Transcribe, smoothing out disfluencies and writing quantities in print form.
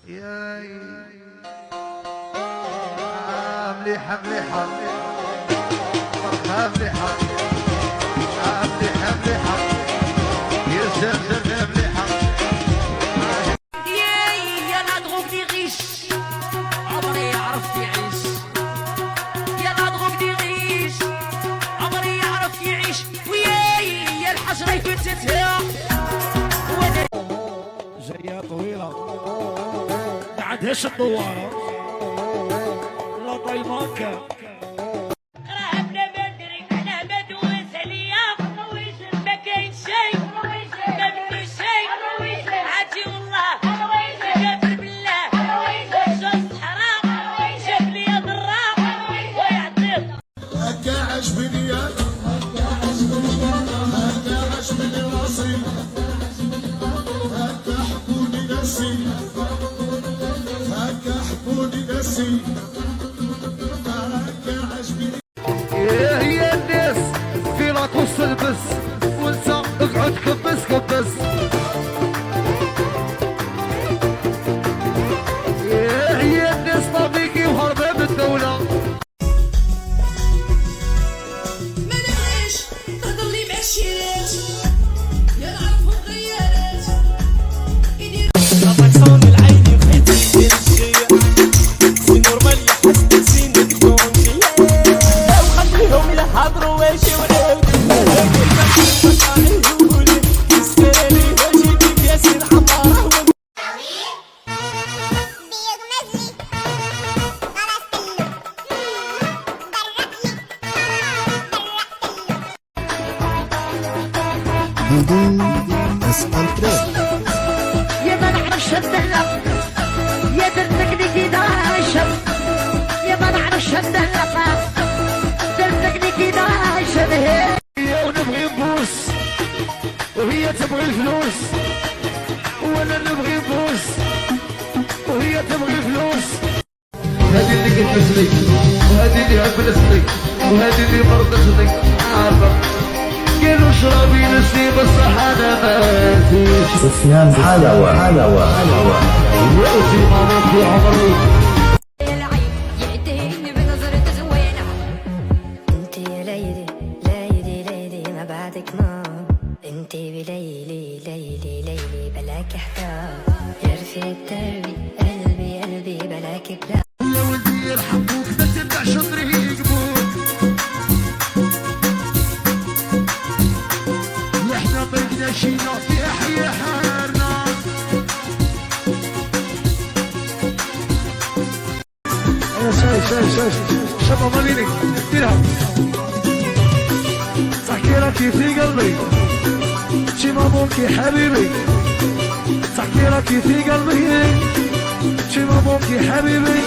يا مليحة مليحة فرحة مليحة مليحة مليحة يا زمزم مليحة يا نضغط يغيش عمري يعرف يعيش يا نضغط يغيش عمري يعرف يعيش ويا الحجرة يفتتها جاية طويلة ما عندهاش الدوارة لا طيماكة هي الناس في لاكوس تلبس وانت اقعد كبس كبس هي الناس طبيقي وهربة من الدولة ما نعيش تضلي ماشيات يا نعرفهم غيارات يدير صون العين وخيتي يدير الشيء سي نورمال يحس سين تكون وخليهم يحضروا واش يولد يا ما نعرفش الدهلة يا درتك ناشف يا ما نعرفش الدهلة درتك ناشف هي ونبغي نبوس وهي تبغي الفلوس وانا نبغي نبوس وهي تبغي الفلوس هذه اللي قلت لك وهذه اللي عبلت لك وهذه اللي مرضت لك عارفه قالوا اشربي نسي بصح انا ما فيش سفيان حلاوة حلاوة حلاوة وقتي مرضي عمري يعديني بنظرة زوينة انتي يا ليلي ليلي ليلي ما بعدك نار انتي بليلي ليلي ليلي بلاك احتار يا رفيق دربي قلبي قلبي بلاك بلا يا ولدي يرحموك ما ترجع شطري يقبوك احنا بينا شينا يحيى حارنا شباب مالينك ديرها تحكي راكي في قلبي شي مبروك يا حبيبي تحكي راكي في قلبي شي مبروك يا حبيبي